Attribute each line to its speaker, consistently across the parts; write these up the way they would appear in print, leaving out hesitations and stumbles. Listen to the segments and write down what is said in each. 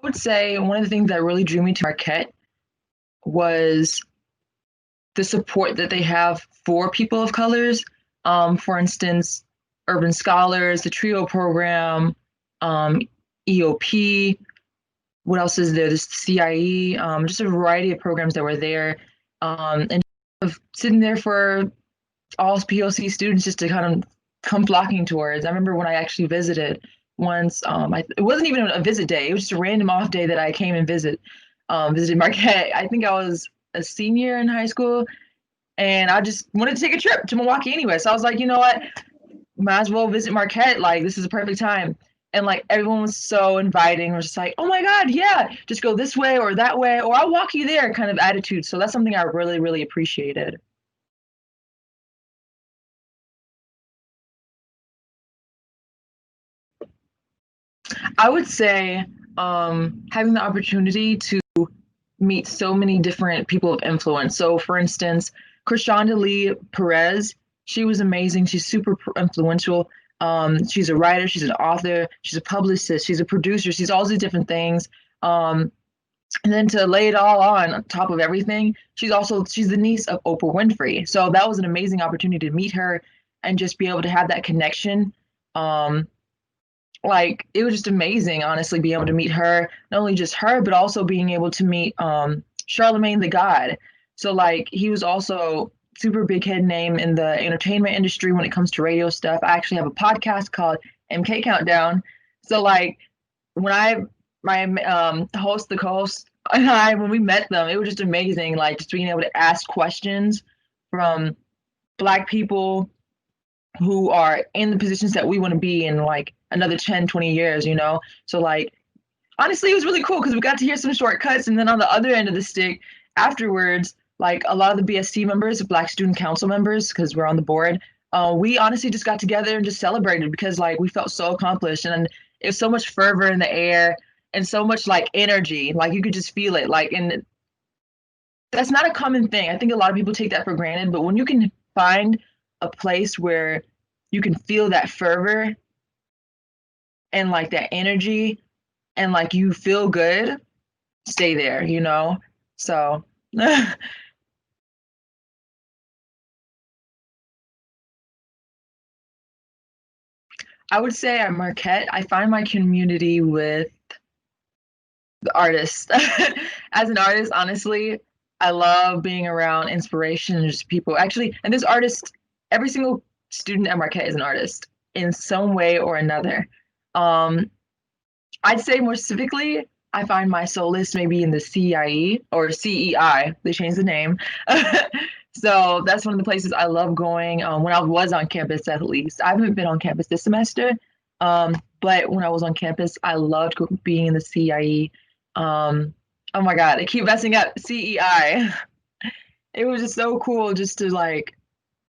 Speaker 1: would say one of the things that really drew me to Marquette was the support that they have for people of colors. For instance, Urban Scholars, the TRIO program, um, EOP. What else is there? This CIE, just a variety of programs that were there, and sitting there for all POC students just to kind of come flocking towards. I remember when I actually visited once. It wasn't even a visit day; it was just a random off day that I came and visited Marquette. I think I was a senior in high school, and I just wanted to take a trip to Milwaukee anyway. So I was like, you know what, might as well visit Marquette. Like, this is a perfect time. And like everyone was so inviting. It was just like, oh my God, yeah, just go this way or that way, or I'll walk you there kind of attitude. So that's something I really, really appreciated. I would say having the opportunity to meet so many different people of influence. So, for instance, Krishanda Lee Perez, she was amazing. She's super influential. She's a writer, she's an author, she's a publicist, she's a producer, she's all these different things. And then to lay it all on top of everything, she's the niece of Oprah Winfrey. So that was an amazing opportunity to meet her and just be able to have that connection. Um, like it was just amazing, honestly, being able to meet her, not only just her, but also being able to meet Charlemagne the God. So like he was also super big head name in the entertainment industry when it comes to radio stuff. I actually have a podcast called MK Countdown. So like when I my host, the co-host, and I when we met them, it was just amazing. Like just being able to ask questions from Black people who are in the positions that we want to be in like another 10, 20 years, you know? So like honestly, it was really cool because we got to hear some shortcuts. And then on the other end of the stick, afterwards, like a lot of the BSC members, Black Student Council members, because we're on the board, we honestly just got together and just celebrated because like we felt so accomplished and it was so much fervor in the air and so much like energy, like you could just feel it. Like, and that's not a common thing. I think a lot of people take that for granted, but when you can find a place where you can feel that fervor and like that energy and like you feel good, stay there, you know? So I would say at Marquette, I find my community with the artists. As an artist, honestly, I love being around inspiration and just people. Actually, and this artist, every single student at Marquette is an artist in some way or another. Um, I'd say more specifically, I find my solace maybe in the CIE or CEI. They changed the name. So that's one of the places I love going when I was on campus, at least. I haven't been on campus this semester, but when I was on campus, I loved being in the CIE. Oh my God, I keep messing up CEI. It was just so cool just to like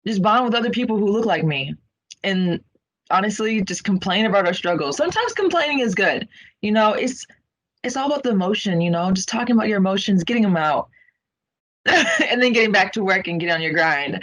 Speaker 1: just bond with other people who look like me and honestly just complain about our struggles. Sometimes complaining is good. You know, it's all about the emotion, you know, just talking about your emotions, getting them out, and then getting back to work and get on your grind.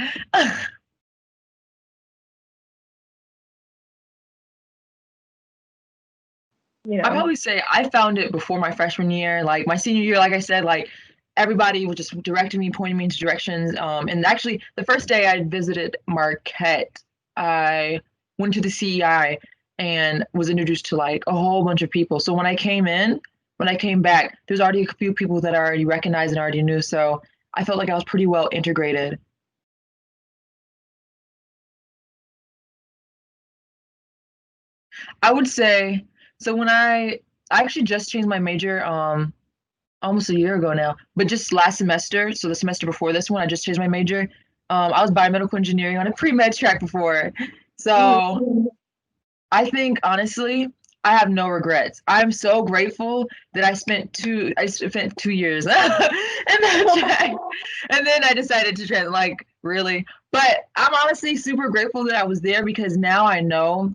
Speaker 2: You
Speaker 1: I
Speaker 2: know,
Speaker 1: probably say I found it before my freshman year. Like my senior year, like I said, like everybody was just directing me, pointing me into directions. And actually, the first day I visited Marquette, I went to the CEI and was introduced to like a whole bunch of people. So when I came back, there's already a few people that I already recognized and already knew. So I felt like I was pretty well integrated. I would say so when I actually just changed my major almost a year ago now, but just last semester, so the semester before this one, I just changed my major. I was biomedical engineering on a pre-med track before. So
Speaker 2: mm,
Speaker 1: I think honestly, I have no regrets. I'm so grateful that I spent 2 years in that track. And then I decided to trans like really. But I'm honestly super grateful that I was there because now I know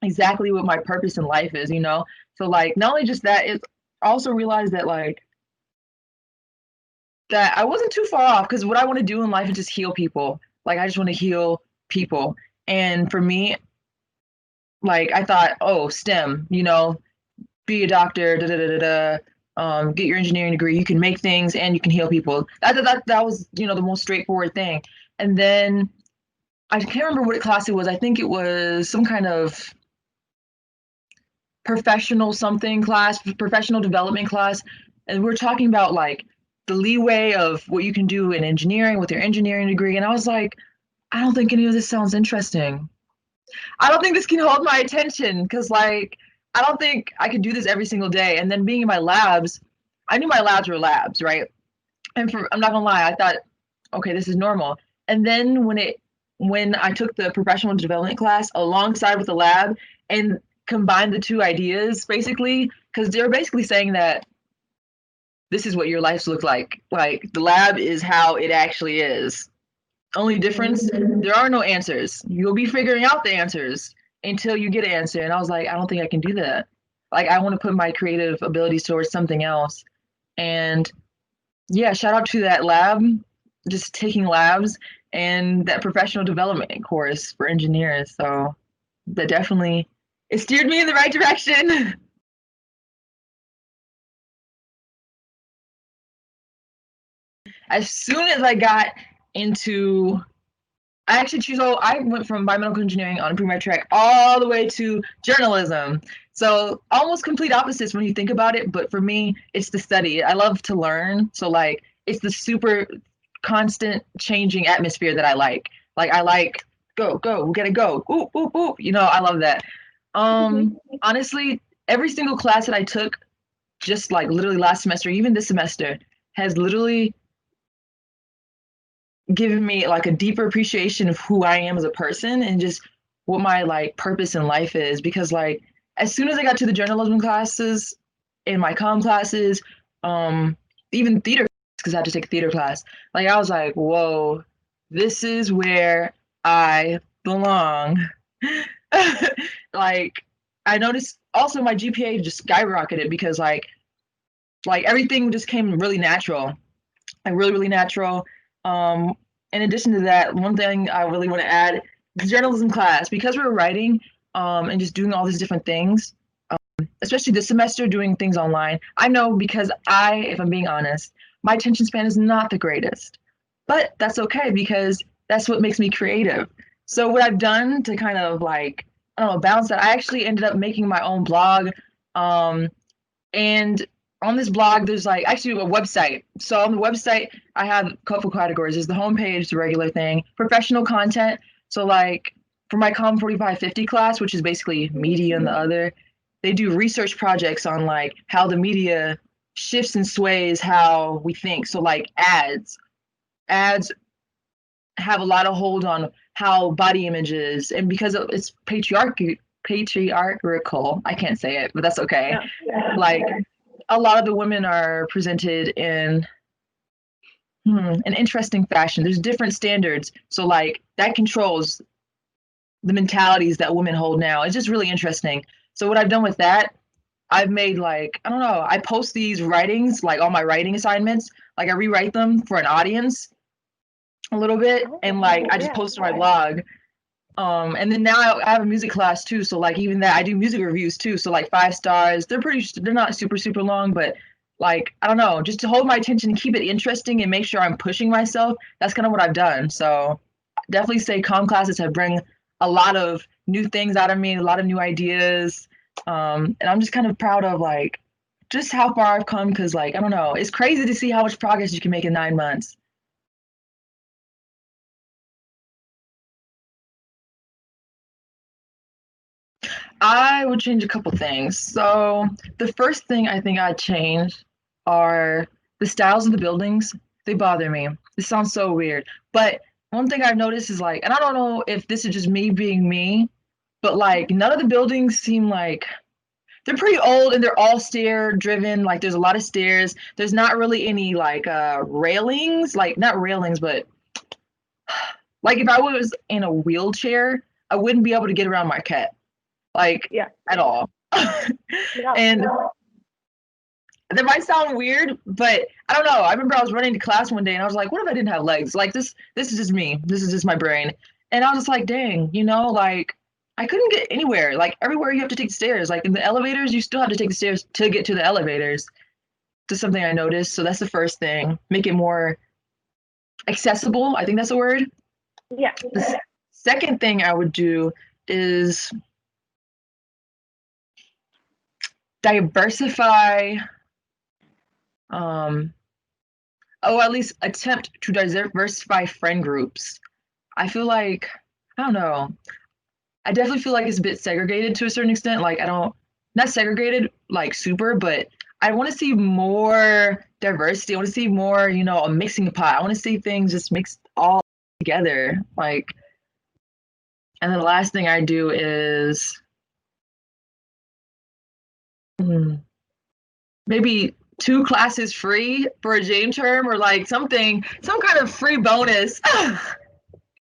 Speaker 1: exactly what my purpose in life is, you know? So like not only just that, it's also realized that like that I wasn't too far off because what I want to do in life is just heal people. Like I just want to heal people. And for me, like I thought, oh, STEM, you know, be a doctor, da da da da da. Get your engineering degree. You can make things and you can heal people. That was, you know, the most straightforward thing. And then I can't remember what class it was. I think it was some kind of professional something class, professional development class. And we're talking about like the leeway of what you can do in engineering with your engineering degree. And I was like, I don't think any of this sounds interesting. I don't think this can hold my attention because, like, I don't think I could do this every single day. And then being in my labs, I knew my labs were labs, right? And I'm not gonna lie, I thought, okay, this is normal. And then when I took the professional development class alongside with the lab and combined the two ideas, basically, because they're basically saying that this is what your lives look like. Like the lab is how it actually is. Only difference, there are no answers. You'll be figuring out the answers until you get an answer. And I was like, I don't think I can do that. Like I want to put my creative abilities towards something else. And yeah, shout out to that lab, just taking labs and that professional development course for engineers. So that definitely, it steered me in the right direction. As soon as I got into, I actually choose, so I went from biomedical engineering on a pre-med track all the way to journalism. So almost complete opposites when you think about it. But for me, it's the study. I love to learn. So like, it's the super constant changing atmosphere that I like. Like I like, go, we gotta go. Oop, oop, oop. You know, I love that. Honestly, every single class that I took, just like literally last semester, even this semester, has literally given me like a deeper appreciation of who I am as a person and just what my like purpose in life is. Because like as soon as I got to the journalism classes and my comm classes, even theater, because I had to take a theater class, like I was like, whoa, this is where I belong. Like I noticed also my GPA just skyrocketed because like everything just came really natural, like really, really natural. In addition to that, one thing I really want to add, the journalism class, because we're writing and just doing all these different things, especially this semester doing things online. I know because if I'm being honest, my attention span is not the greatest, but that's okay because that's what makes me creative. So what I've done to kind of like, I don't know, balance that, I actually ended up making my own blog. And on this blog, there's like actually a website. So on the website, I have a couple categories. There's the homepage, the regular thing, professional content. So like for my Com 4550 class, which is basically media and the other, they do research projects on like how the media shifts and sways how we think. So like ads have a lot of hold on how body images, and because it's patriarchal, I can't say it, but that's okay. Yeah. Like a lot of the women are presented in an interesting fashion. There's different standards. So like that controls the mentalities that women hold now. It's just really interesting. So what I've done with that, I've made like, I don't know, I post these writings, like all my writing assignments, like I rewrite them for an audience a little bit, and like I just post on my blog. And then now I have a music class too, so like even that I do music reviews too, so like 5 stars. They're not super long, but like I don't know, just to hold my attention, keep it interesting, and make sure I'm pushing myself. That's kind of what I've done. So definitely say comm classes have bring a lot of new things out of me, a lot of new ideas, and I'm just kind of proud of like just how far I've come, because like I don't know, it's crazy to see how much progress you can make in 9 months. I would change a couple things. So the first thing I think I'd change are the styles of the buildings. They bother me. This sounds so weird, but one thing I've noticed is like, and I don't know if this is just me being me, but like none of the buildings seem like, they're pretty old and they're all stair driven. Like there's a lot of stairs. There's not really any like railings, like not railings, but like if I was in a wheelchair, I wouldn't be able to get around Marquette, like at all. And that might sound weird, but I don't know. I remember I was running to class one day and I was like, what if I didn't have legs? Like this is just me. This is just my brain. And I was just like, dang, you know, like I couldn't get anywhere. Like everywhere you have to take stairs. Like in the elevators, you still have to take the stairs to get to the elevators. That's something I noticed. So that's the first thing. Make it more accessible. I think that's a word.
Speaker 2: Yeah.
Speaker 1: The second thing I would do is diversify, at least attempt to diversify friend groups. I feel like, I don't know, I definitely feel like it's a bit segregated to a certain extent. Like, not segregated like super, but I want to see more diversity. I want to see more, a mixing pot. I want to see things just mixed all together. Like, and then the last thing I do is maybe 2 classes free for a Jane term or like something, some kind of free bonus.